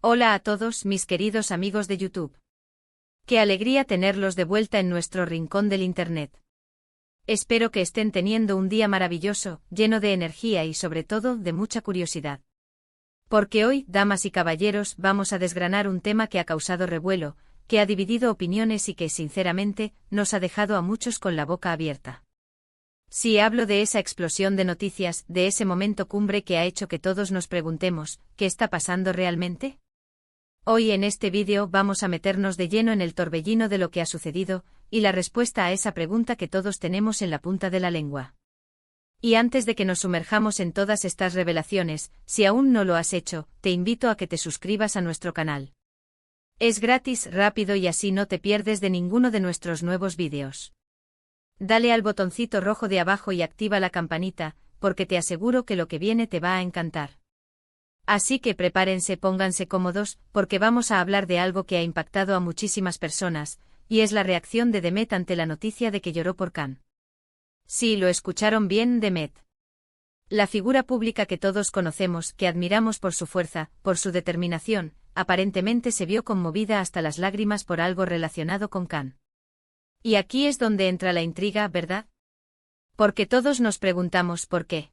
Hola a todos mis queridos amigos de YouTube. Qué alegría tenerlos de vuelta en nuestro rincón del Internet. Espero que estén teniendo un día maravilloso, lleno de energía y sobre todo de mucha curiosidad. Porque hoy, damas y caballeros, vamos a desgranar un tema que ha causado revuelo, que ha dividido opiniones y que, sinceramente, nos ha dejado a muchos con la boca abierta. Sí, hablo de esa explosión de noticias, de ese momento cumbre que ha hecho que todos nos preguntemos, ¿qué está pasando realmente? Hoy en este vídeo vamos a meternos de lleno en el torbellino de lo que ha sucedido, y la respuesta a esa pregunta que todos tenemos en la punta de la lengua. Y antes de que nos sumerjamos en todas estas revelaciones, si aún no lo has hecho, te invito a que te suscribas a nuestro canal. Es gratis, rápido y así no te pierdes de ninguno de nuestros nuevos vídeos. Dale al botoncito rojo de abajo y activa la campanita, porque te aseguro que lo que viene te va a encantar. Así que prepárense, pónganse cómodos, porque vamos a hablar de algo que ha impactado a muchísimas personas, y es la reacción de Demet ante la noticia de que lloró por Khan. Sí, lo escucharon bien, Demet. La figura pública que todos conocemos, que admiramos por su fuerza, por su determinación, aparentemente se vio conmovida hasta las lágrimas por algo relacionado con Khan. Y aquí es donde entra la intriga, ¿verdad? Porque todos nos preguntamos por qué.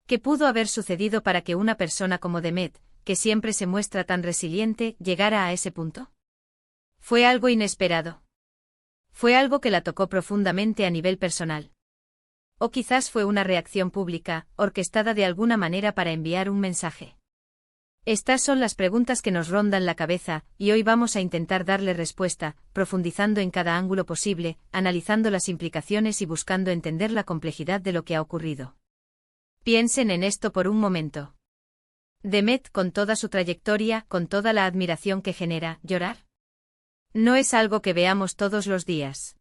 ¿Qué pudo haber sucedido para que una persona como Demet, que siempre se muestra tan resiliente, llegara a ese punto? ¿Fue algo inesperado? ¿Fue algo que la tocó profundamente a nivel personal? ¿O quizás fue una reacción pública, orquestada de alguna manera para enviar un mensaje? Estas son las preguntas que nos rondan la cabeza, y hoy vamos a intentar darle respuesta, profundizando en cada ángulo posible, analizando las implicaciones y buscando entender la complejidad de lo que ha ocurrido. Piensen en esto por un momento. Demet, con toda su trayectoria, con toda la admiración que genera, ¿llorar? No es algo que veamos todos los días.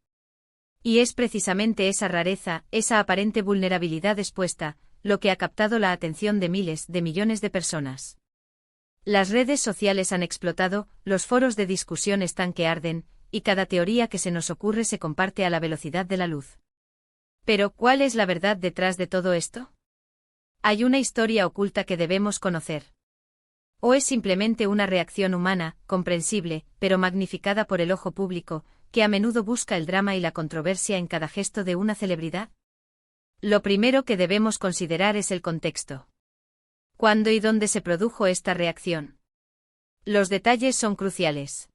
Y es precisamente esa rareza, esa aparente vulnerabilidad expuesta, lo que ha captado la atención de miles, de millones de personas. Las redes sociales han explotado, los foros de discusión están que arden, y cada teoría que se nos ocurre se comparte a la velocidad de la luz. Pero, ¿cuál es la verdad detrás de todo esto? ¿Hay una historia oculta que debemos conocer? ¿O es simplemente una reacción humana, comprensible, pero magnificada por el ojo público, que a menudo busca el drama y la controversia en cada gesto de una celebridad? Lo primero que debemos considerar es el contexto. ¿Cuándo y dónde se produjo esta reacción? Los detalles son cruciales.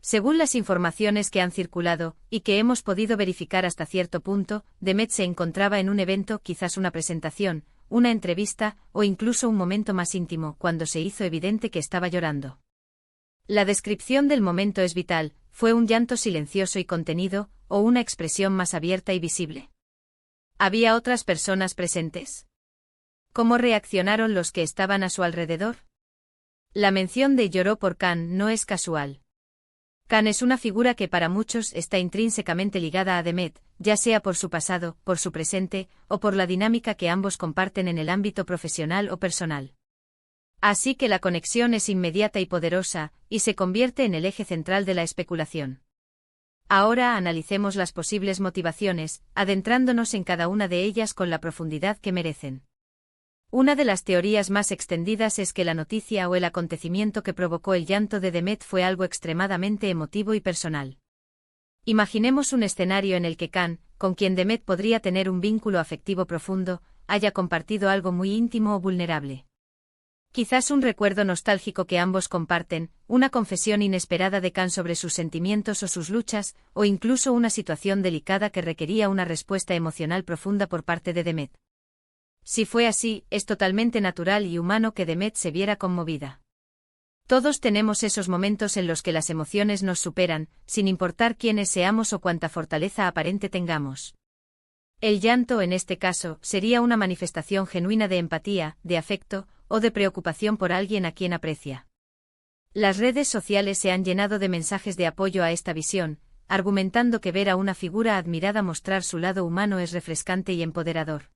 Según las informaciones que han circulado, y que hemos podido verificar hasta cierto punto, Demet se encontraba en un evento, quizás una presentación, una entrevista, o incluso un momento más íntimo, cuando se hizo evidente que estaba llorando. La descripción del momento es vital, ¿fue un llanto silencioso y contenido, o una expresión más abierta y visible? ¿Había otras personas presentes? ¿Cómo reaccionaron los que estaban a su alrededor? La mención de lloró por Khan no es casual. Khan es una figura que para muchos está intrínsecamente ligada a Demet, ya sea por su pasado, por su presente, o por la dinámica que ambos comparten en el ámbito profesional o personal. Así que la conexión es inmediata y poderosa, y se convierte en el eje central de la especulación. Ahora analicemos las posibles motivaciones, adentrándonos en cada una de ellas con la profundidad que merecen. Una de las teorías más extendidas es que la noticia o el acontecimiento que provocó el llanto de Demet fue algo extremadamente emotivo y personal. Imaginemos un escenario en el que Khan, con quien Demet podría tener un vínculo afectivo profundo, haya compartido algo muy íntimo o vulnerable. Quizás un recuerdo nostálgico que ambos comparten, una confesión inesperada de Khan sobre sus sentimientos o sus luchas, o incluso una situación delicada que requería una respuesta emocional profunda por parte de Demet. Si fue así, es totalmente natural y humano que Demet se viera conmovida. Todos tenemos esos momentos en los que las emociones nos superan, sin importar quiénes seamos o cuánta fortaleza aparente tengamos. El llanto, en este caso, sería una manifestación genuina de empatía, de afecto, o de preocupación por alguien a quien aprecia. Las redes sociales se han llenado de mensajes de apoyo a esta visión, argumentando que ver a una figura admirada mostrar su lado humano es refrescante y empoderador.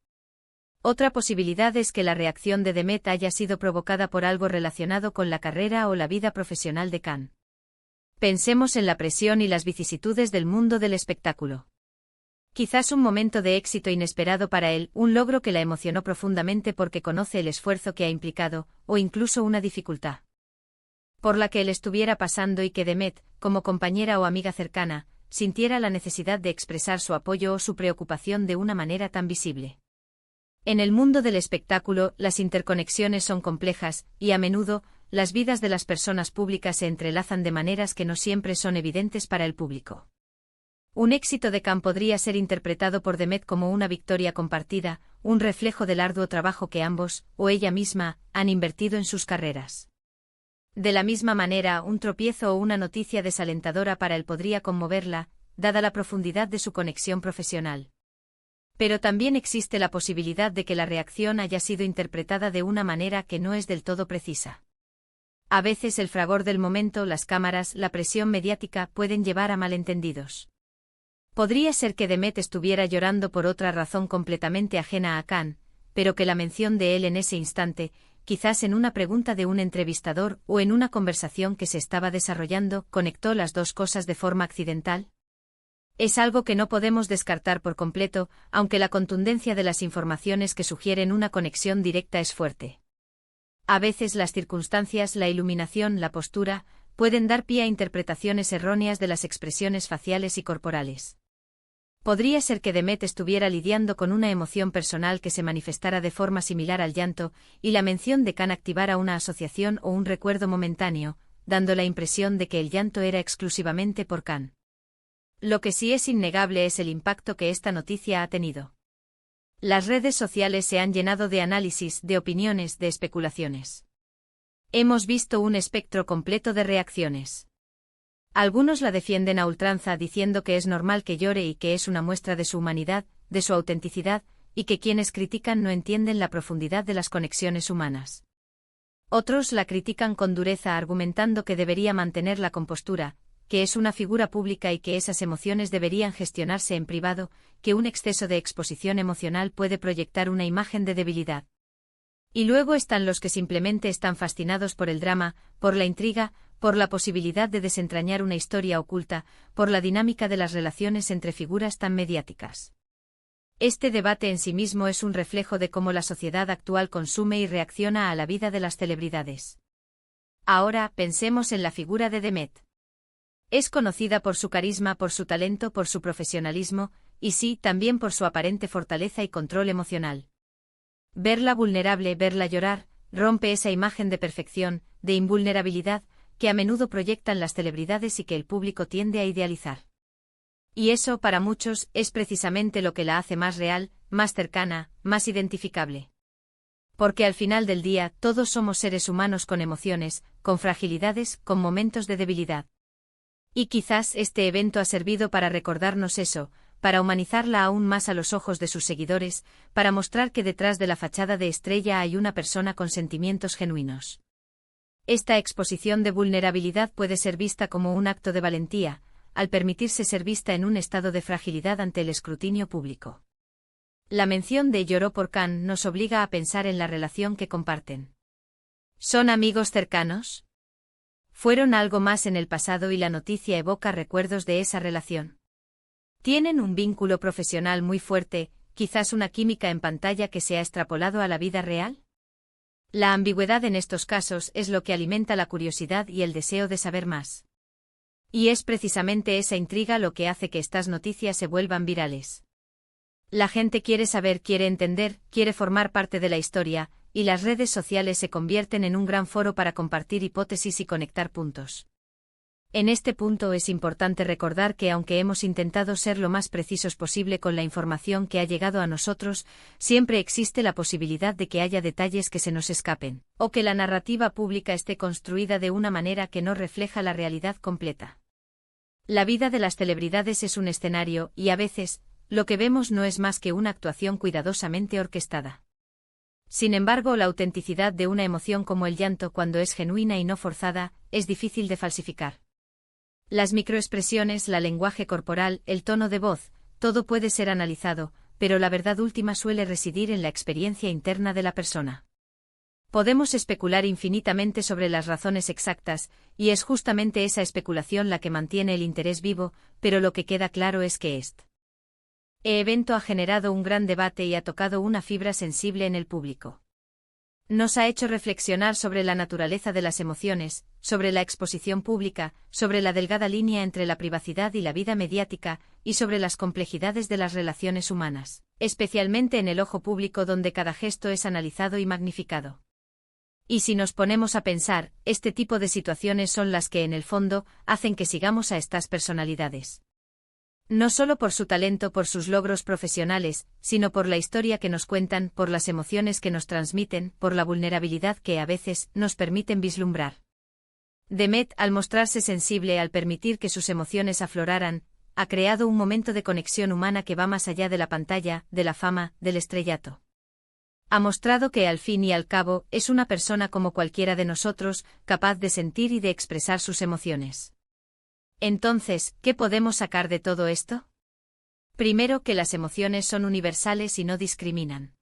Otra posibilidad es que la reacción de Demet haya sido provocada por algo relacionado con la carrera o la vida profesional de Khan. Pensemos en la presión y las vicisitudes del mundo del espectáculo. Quizás un momento de éxito inesperado para él, un logro que la emocionó profundamente porque conoce el esfuerzo que ha implicado, o incluso una dificultad. por la que él estuviera pasando y que Demet, como compañera o amiga cercana, sintiera la necesidad de expresar su apoyo o su preocupación de una manera tan visible. En el mundo del espectáculo, las interconexiones son complejas, y a menudo, las vidas de las personas públicas se entrelazan de maneras que no siempre son evidentes para el público. Un éxito de Khan podría ser interpretado por Demet como una victoria compartida, un reflejo del arduo trabajo que ambos, o ella misma, han invertido en sus carreras. De la misma manera, un tropiezo o una noticia desalentadora para él podría conmoverla, dada la profundidad de su conexión profesional. Pero también existe la posibilidad de que la reacción haya sido interpretada de una manera que no es del todo precisa. A veces el fragor del momento, las cámaras, la presión mediática pueden llevar a malentendidos. Podría ser que Demet estuviera llorando por otra razón completamente ajena a Khan, pero que la mención de él en ese instante, quizás en una pregunta de un entrevistador o en una conversación que se estaba desarrollando, conectó las dos cosas de forma accidental. Es algo que no podemos descartar por completo, aunque la contundencia de las informaciones que sugieren una conexión directa es fuerte. A veces las circunstancias, la iluminación, la postura, pueden dar pie a interpretaciones erróneas de las expresiones faciales y corporales. Podría ser que Demet estuviera lidiando con una emoción personal que se manifestara de forma similar al llanto, y la mención de Khan activara una asociación o un recuerdo momentáneo, dando la impresión de que el llanto era exclusivamente por Khan. Lo que sí es innegable es el impacto que esta noticia ha tenido. Las redes sociales se han llenado de análisis, de opiniones, de especulaciones. Hemos visto un espectro completo de reacciones. Algunos la defienden a ultranza diciendo que es normal que llore y que es una muestra de su humanidad, de su autenticidad, y que quienes critican no entienden la profundidad de las conexiones humanas. Otros la critican con dureza argumentando que debería mantener la compostura, que es una figura pública y que esas emociones deberían gestionarse en privado, que un exceso de exposición emocional puede proyectar una imagen de debilidad. Y luego están los que simplemente están fascinados por el drama, por la intriga, por la posibilidad de desentrañar una historia oculta, por la dinámica de las relaciones entre figuras tan mediáticas. Este debate en sí mismo es un reflejo de cómo la sociedad actual consume y reacciona a la vida de las celebridades. Ahora, pensemos en la figura de Demet. Es conocida por su carisma, por su talento, por su profesionalismo, y sí, también por su aparente fortaleza y control emocional. Verla vulnerable, verla llorar, rompe esa imagen de perfección, de invulnerabilidad, que a menudo proyectan las celebridades y que el público tiende a idealizar. Y eso, para muchos, es precisamente lo que la hace más real, más cercana, más identificable. Porque al final del día, todos somos seres humanos con emociones, con fragilidades, con momentos de debilidad. Y quizás este evento ha servido para recordarnos eso, para humanizarla aún más a los ojos de sus seguidores, para mostrar que detrás de la fachada de estrella hay una persona con sentimientos genuinos. Esta exposición de vulnerabilidad puede ser vista como un acto de valentía, al permitirse ser vista en un estado de fragilidad ante el escrutinio público. La mención de lloró por Khan nos obliga a pensar en la relación que comparten. ¿Son amigos cercanos? ¿Fueron algo más en el pasado y la noticia evoca recuerdos de esa relación? ¿Tienen un vínculo profesional muy fuerte, quizás una química en pantalla que se ha extrapolado a la vida real? La ambigüedad en estos casos es lo que alimenta la curiosidad y el deseo de saber más. Y es precisamente esa intriga lo que hace que estas noticias se vuelvan virales. La gente quiere saber, quiere entender, quiere formar parte de la historia, y las redes sociales se convierten en un gran foro para compartir hipótesis y conectar puntos. En este punto es importante recordar que aunque hemos intentado ser lo más precisos posible con la información que ha llegado a nosotros, siempre existe la posibilidad de que haya detalles que se nos escapen, o que la narrativa pública esté construida de una manera que no refleja la realidad completa. La vida de las celebridades es un escenario, y a veces, lo que vemos no es más que una actuación cuidadosamente orquestada. Sin embargo, la autenticidad de una emoción como el llanto, cuando es genuina y no forzada, es difícil de falsificar. Las microexpresiones, el lenguaje corporal, el tono de voz, todo puede ser analizado, pero la verdad última suele residir en la experiencia interna de la persona. Podemos especular infinitamente sobre las razones exactas, y es justamente esa especulación la que mantiene el interés vivo, pero lo que queda claro es que este evento ha generado un gran debate y ha tocado una fibra sensible en el público. Nos ha hecho reflexionar sobre la naturaleza de las emociones, sobre la exposición pública, sobre la delgada línea entre la privacidad y la vida mediática, y sobre las complejidades de las relaciones humanas, especialmente en el ojo público donde cada gesto es analizado y magnificado. Y si nos ponemos a pensar, este tipo de situaciones son las que en el fondo hacen que sigamos a estas personalidades. No solo por su talento, por sus logros profesionales, sino por la historia que nos cuentan, por las emociones que nos transmiten, por la vulnerabilidad que a veces nos permiten vislumbrar. Demet, al mostrarse sensible, al permitir que sus emociones afloraran, ha creado un momento de conexión humana que va más allá de la pantalla, de la fama, del estrellato. Ha mostrado que al fin y al cabo es una persona como cualquiera de nosotros, capaz de sentir y de expresar sus emociones. Entonces, ¿qué podemos sacar de todo esto? Primero, que las emociones son universales y no discriminan.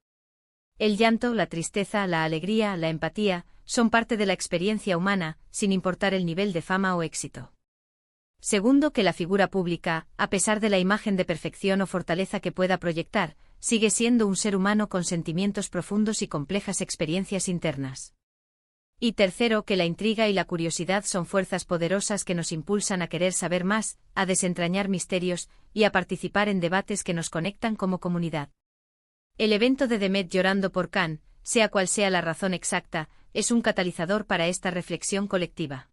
El llanto, la tristeza, la alegría, la empatía, son parte de la experiencia humana, sin importar el nivel de fama o éxito. Segundo, que la figura pública, a pesar de la imagen de perfección o fortaleza que pueda proyectar, sigue siendo un ser humano con sentimientos profundos y complejas experiencias internas. Y tercero, que la intriga y la curiosidad son fuerzas poderosas que nos impulsan a querer saber más, a desentrañar misterios, y a participar en debates que nos conectan como comunidad. El evento de Demet llorando por Khan, sea cual sea la razón exacta, es un catalizador para esta reflexión colectiva.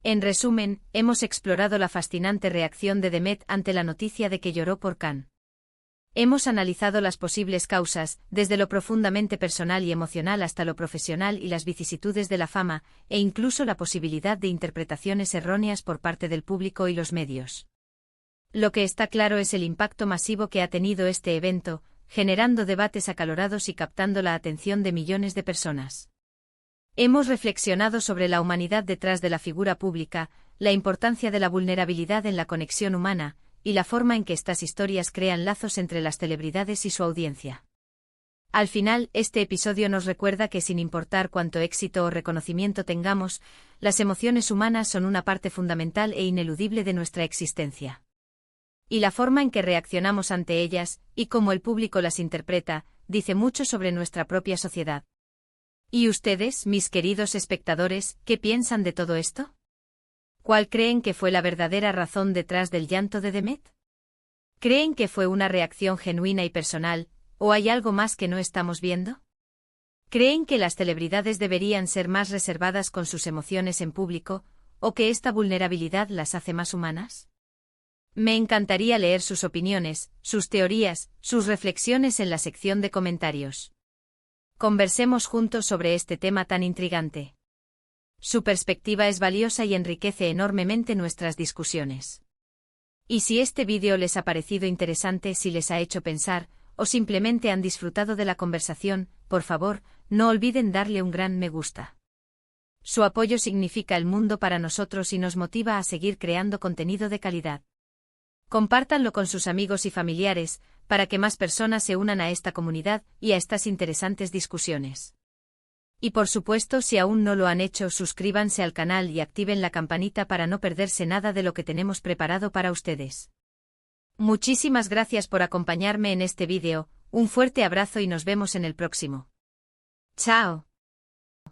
En resumen, hemos explorado la fascinante reacción de Demet ante la noticia de que lloró por Khan. Hemos analizado las posibles causas, desde lo profundamente personal y emocional hasta lo profesional y las vicisitudes de la fama, e incluso la posibilidad de interpretaciones erróneas por parte del público y los medios. Lo que está claro es el impacto masivo que ha tenido este evento, generando debates acalorados y captando la atención de millones de personas. Hemos reflexionado sobre la humanidad detrás de la figura pública, la importancia de la vulnerabilidad en la conexión humana, y la forma en que estas historias crean lazos entre las celebridades y su audiencia. Al final, este episodio nos recuerda que sin importar cuánto éxito o reconocimiento tengamos, las emociones humanas son una parte fundamental e ineludible de nuestra existencia. Y la forma en que reaccionamos ante ellas, y cómo el público las interpreta, dice mucho sobre nuestra propia sociedad. ¿Y ustedes, mis queridos espectadores, qué piensan de todo esto? ¿Cuál creen que fue la verdadera razón detrás del llanto de Demet? ¿Creen que fue una reacción genuina y personal, o hay algo más que no estamos viendo? ¿Creen que las celebridades deberían ser más reservadas con sus emociones en público, o que esta vulnerabilidad las hace más humanas? Me encantaría leer sus opiniones, sus teorías, sus reflexiones en la sección de comentarios. Conversemos juntos sobre este tema tan intrigante. Su perspectiva es valiosa y enriquece enormemente nuestras discusiones. Y si este vídeo les ha parecido interesante, si les ha hecho pensar, o simplemente han disfrutado de la conversación, por favor, no olviden darle un gran me gusta. Su apoyo significa el mundo para nosotros y nos motiva a seguir creando contenido de calidad. Compártanlo con sus amigos y familiares, para que más personas se unan a esta comunidad y a estas interesantes discusiones. Y por supuesto, si aún no lo han hecho, suscríbanse al canal y activen la campanita para no perderse nada de lo que tenemos preparado para ustedes. Muchísimas gracias por acompañarme en este vídeo, un fuerte abrazo y nos vemos en el próximo. ¡Chao!